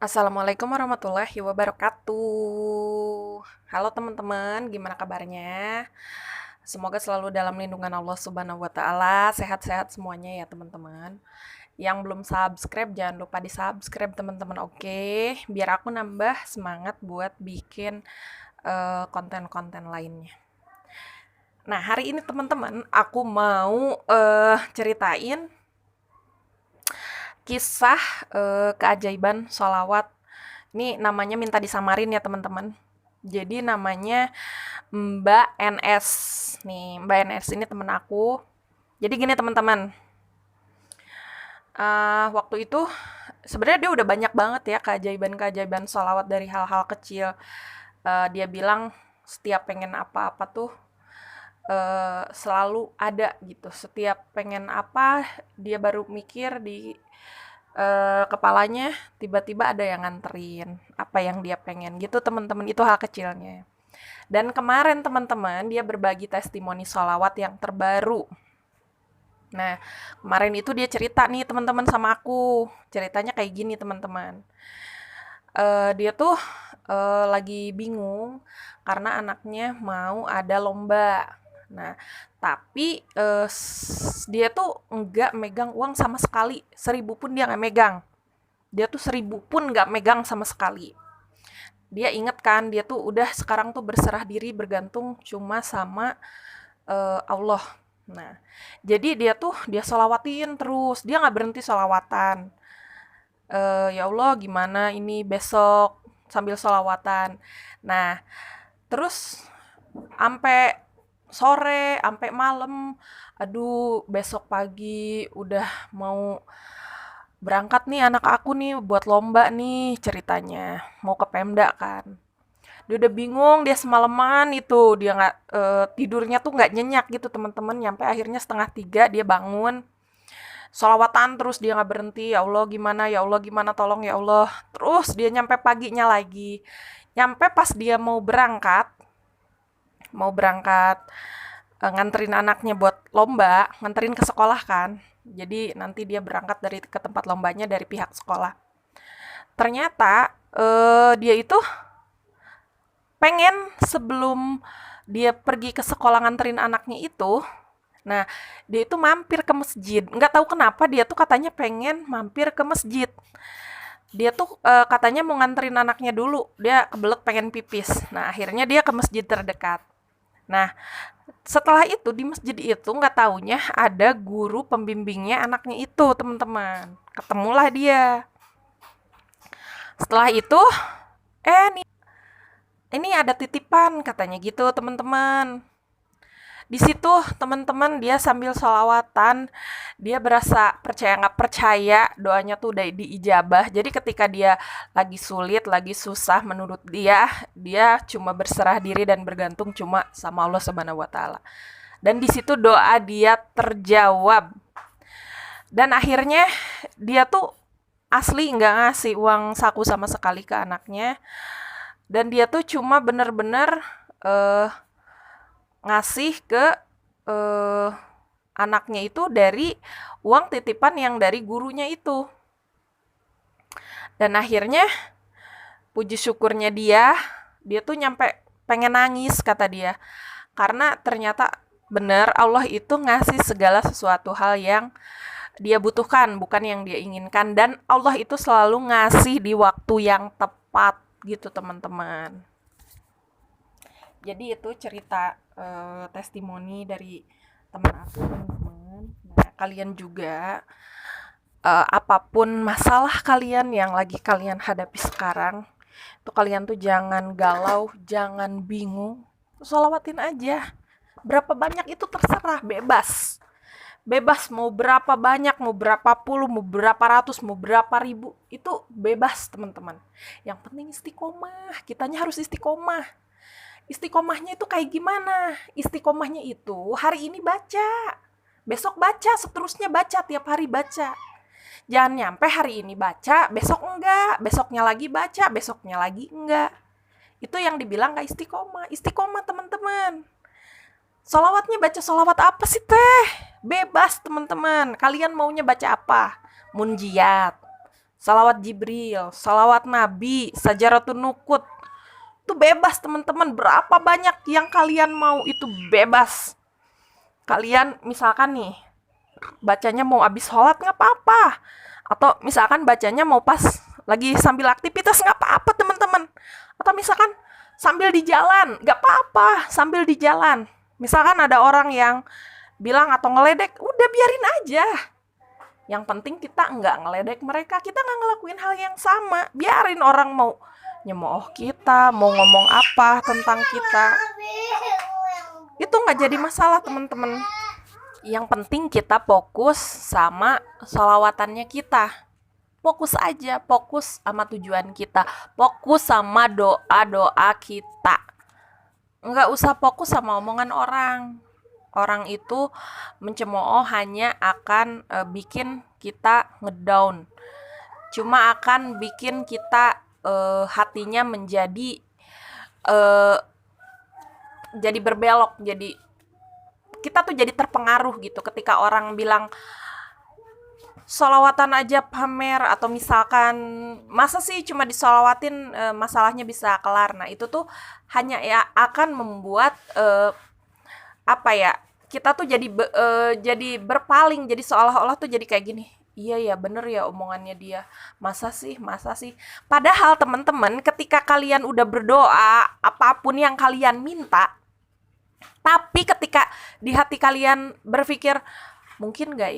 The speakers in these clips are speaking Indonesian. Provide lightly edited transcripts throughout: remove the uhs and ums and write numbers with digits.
Assalamualaikum warahmatullahi wabarakatuh. Halo teman-teman, gimana kabarnya? Semoga selalu dalam lindungan Allah Subhanahu wa taala, sehat-sehat semuanya ya teman-teman. Yang belum subscribe jangan lupa di-subscribe teman-teman, oke? Biar aku nambah semangat buat bikin konten-konten lainnya. Nah, hari ini teman-teman aku mau ceritain kisah keajaiban sholawat. Ini namanya minta disamarin ya teman-teman. Jadi namanya Mbak NS. Nih, Mbak NS ini temen aku. Jadi gini teman-teman. Waktu itu sebenarnya dia udah banyak banget ya keajaiban-keajaiban sholawat dari hal-hal kecil. Dia bilang setiap pengen apa-apa tuh selalu ada gitu. Setiap pengen apa dia baru mikir di kepalanya tiba-tiba ada yang nganterin apa yang dia pengen gitu teman-teman, itu hal kecilnya. Dan kemarin teman-teman dia berbagi testimoni sholawat yang terbaru. Nah, kemarin itu dia cerita nih teman-teman sama aku. Ceritanya kayak gini teman-teman. Dia tuh lagi bingung karena anaknya mau ada lomba. Nah, tapi dia tuh nggak megang uang sama sekali. 1.000 pun dia nggak megang. Dia tuh 1.000 pun nggak megang sama sekali. Dia inget kan, dia tuh udah sekarang tuh berserah diri bergantung cuma sama Allah. Nah, jadi dia solawatin terus, dia nggak berhenti solawatan. Ya Allah gimana ini besok sambil solawatan. Nah, terus sampai sore, sampai malam, aduh besok pagi udah mau berangkat nih anak aku nih buat lomba nih ceritanya, mau ke Pemda kan. Dia udah bingung, dia semalaman itu, dia nggak tidurnya tuh nggak nyenyak gitu teman-teman, nyampe akhirnya 2:30 dia bangun, sholawatan terus dia nggak berhenti, ya Allah gimana, tolong ya Allah. Terus dia nyampe paginya lagi, nyampe pas dia mau berangkat nganterin anaknya buat lomba, nganterin ke sekolah kan. Jadi nanti dia berangkat ke tempat lombanya dari pihak sekolah. Ternyata dia itu pengen sebelum dia pergi ke sekolah nganterin anaknya itu, nah dia itu mampir ke masjid. Nggak tahu kenapa dia tuh katanya pengen mampir ke masjid. Dia tuh katanya mau nganterin anaknya dulu. Dia kebelet pengen pipis. Nah akhirnya dia ke masjid terdekat. Nah setelah itu di masjid itu nggak taunya ada guru pembimbingnya anaknya itu teman-teman. Ketemulah dia. Setelah itu nih ini ada titipan katanya gitu teman-teman. Di situ teman-teman dia sambil sholawatan, dia berasa percaya nggak percaya doanya tuh udah diijabah. Jadi ketika dia lagi sulit, lagi susah menurut dia cuma berserah diri dan bergantung cuma sama Allah Subhanahu wa taala. Dan di situ doa dia terjawab. Dan akhirnya dia tuh asli nggak ngasih uang saku sama sekali ke anaknya. Dan dia tuh cuma bener-bener eh, ngasih ke eh, anaknya itu dari uang titipan yang dari gurunya itu. Dan akhirnya puji syukurnya dia tuh nyampe pengen nangis kata dia. Karena ternyata benar Allah itu ngasih segala sesuatu hal yang dia butuhkan, bukan yang dia inginkan. Dan Allah itu selalu ngasih di waktu yang tepat gitu teman-teman. Jadi itu cerita testimoni dari teman aku teman-teman. Nah kalian juga apapun masalah kalian yang lagi kalian hadapi sekarang, tuh kalian tuh jangan galau, jangan bingung, sholawatin aja. Berapa banyak itu terserah, bebas. Bebas mau berapa banyak, mau berapa puluh, mau berapa ratus, mau berapa ribu, itu bebas teman-teman. Yang penting istiqomah, kitanya harus istiqomah. Istiqomahnya itu kayak gimana? Istiqomahnya itu hari ini baca, besok baca, seterusnya baca, tiap hari baca. Jangan nyampe hari ini baca, besok enggak, besoknya lagi baca, besoknya lagi enggak. Itu yang dibilang gak istiqomah. Istiqomah teman-teman. Solawatnya baca solawat apa sih teh? Bebas teman-teman. Kalian maunya baca apa? Munjiat, salawat Jibril, salawat Nabi, sajaratun nukut. Itu bebas teman-teman, berapa banyak yang kalian mau itu bebas. Kalian misalkan nih, bacanya mau habis sholat nggak apa-apa. Atau misalkan bacanya mau pas lagi sambil aktivitas nggak apa-apa teman-teman. Atau misalkan sambil di jalan, nggak apa-apa sambil di jalan. Misalkan ada orang yang bilang atau ngeledek, udah biarin aja. Yang penting kita nggak ngeledek mereka, kita nggak ngelakuin hal yang sama. Biarin orang mau nyemooh kita, mau ngomong apa tentang kita. Itu nggak jadi masalah teman-teman. Yang penting kita fokus sama sholawatannya kita. Fokus aja, fokus sama tujuan kita. Fokus sama doa-doa kita. Nggak usah fokus sama omongan orang. Orang itu mencemooh hanya akan bikin kita ngedown. Cuma akan bikin kita hatinya menjadi jadi berbelok, jadi kita tuh jadi terpengaruh gitu ketika orang bilang sholawatan aja pamer, atau misalkan masa sih cuma disolawatin masalahnya bisa kelar. Nah itu tuh hanya ya akan membuat apa ya, kita tuh jadi berpaling, jadi seolah-olah tuh jadi kayak gini, iya ya bener ya omongannya dia, masa sih. Padahal teman-teman, ketika kalian udah berdoa apapun yang kalian minta, tapi ketika di hati kalian berpikir mungkin nggak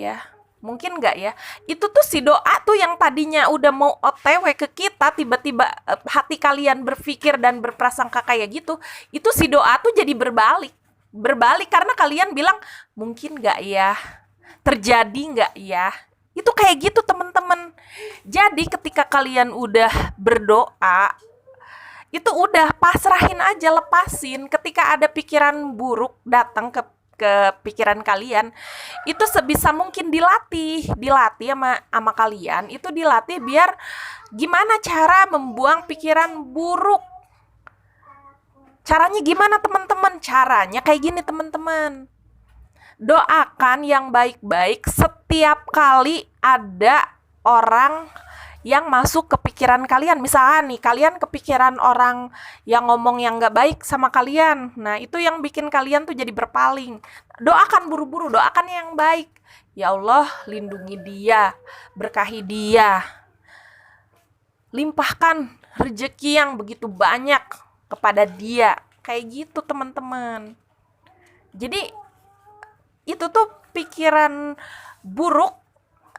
ya, itu tuh si doa tuh yang tadinya udah mau OTW ke kita, tiba-tiba hati kalian berpikir dan berprasangka kayak gitu, itu si doa tuh jadi berbalik karena kalian bilang mungkin nggak ya, terjadi nggak ya. Itu kayak gitu teman-teman. Jadi ketika kalian udah berdoa, itu udah pasrahin aja, lepasin. Ketika ada pikiran buruk datang ke pikiran kalian, itu sebisa mungkin dilatih sama kalian, itu dilatih biar gimana cara membuang pikiran buruk. Caranya gimana teman-teman? Caranya kayak gini teman-teman. Doakan yang baik-baik setiap kali ada orang yang masuk ke pikiran kalian. Misalnya nih, kalian kepikiran orang yang ngomong yang gak baik sama kalian. Nah, itu yang bikin kalian tuh jadi berpaling. Doakan buru-buru, doakan yang baik. Ya Allah, lindungi dia, berkahi dia. Limpahkan rezeki yang begitu banyak kepada dia. Kayak gitu teman-teman. Jadi itu tuh pikiran buruk,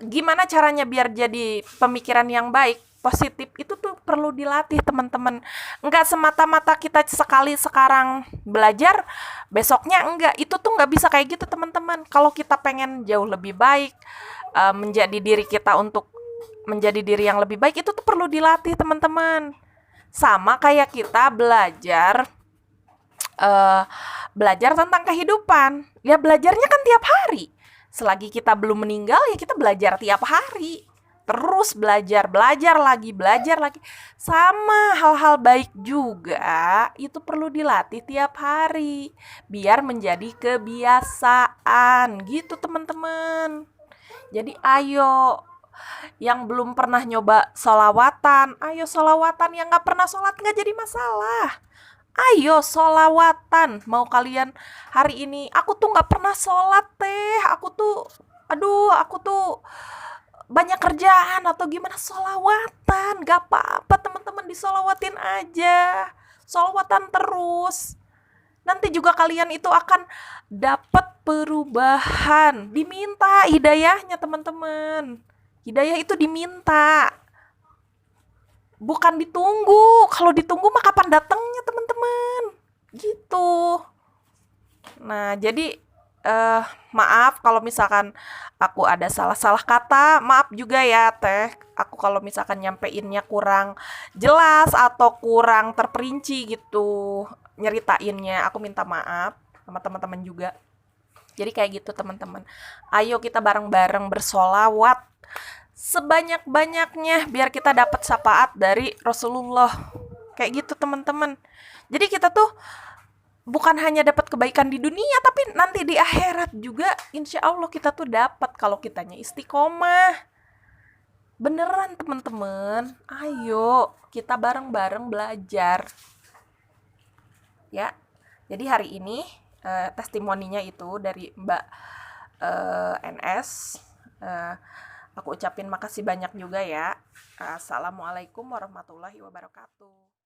gimana caranya biar jadi pemikiran yang baik, positif, itu tuh perlu dilatih teman-teman. Enggak semata-mata kita sekali sekarang belajar, besoknya enggak. Itu tuh enggak bisa kayak gitu teman-teman. Kalau kita pengen jauh lebih baik, menjadi diri kita untuk menjadi diri yang lebih baik, itu tuh perlu dilatih teman-teman. Sama kayak kita belajar tentang kehidupan. Ya belajarnya kan tiap hari. Selagi kita belum meninggal, ya kita belajar tiap hari. Terus belajar lagi. Sama hal-hal baik juga, itu perlu dilatih tiap hari. Biar menjadi kebiasaan. Gitu teman-teman. Jadi ayo, yang belum pernah nyoba sholawatan, ayo sholawatan. Yang gak pernah sholat gak jadi masalah. Ayo sholawatan. Mau kalian hari ini, aku tuh gak pernah sholat teh, aku tuh banyak kerjaan atau gimana, sholawatan. Gak apa-apa teman-teman, disolawatin aja. Sholawatan terus. Nanti juga kalian itu akan dapat perubahan. Diminta hidayahnya teman-teman. Hidayah itu diminta, bukan ditunggu. Kalau ditunggu mah kapan datangnya teman-teman, gitu. Nah jadi maaf kalau misalkan aku ada salah kata, maaf juga ya teh. Aku kalau misalkan nyampeinnya kurang jelas atau kurang terperinci gitu nyeritainnya, aku minta maaf sama teman-teman juga. Jadi kayak gitu teman-teman. Ayo kita bareng-bareng bersolawat sebanyak-banyaknya biar kita dapat syafaat dari Rasulullah. Kayak gitu teman-teman. Jadi kita tuh bukan hanya dapat kebaikan di dunia, tapi nanti di akhirat juga insya Allah kita tuh dapat kalau kitanya istiqomah. Beneran teman-teman, ayo kita bareng-bareng belajar ya. Jadi hari ini testimoninya itu dari Mbak NS. Eh, aku ucapin makasih banyak juga ya. Assalamualaikum warahmatullahi wabarakatuh.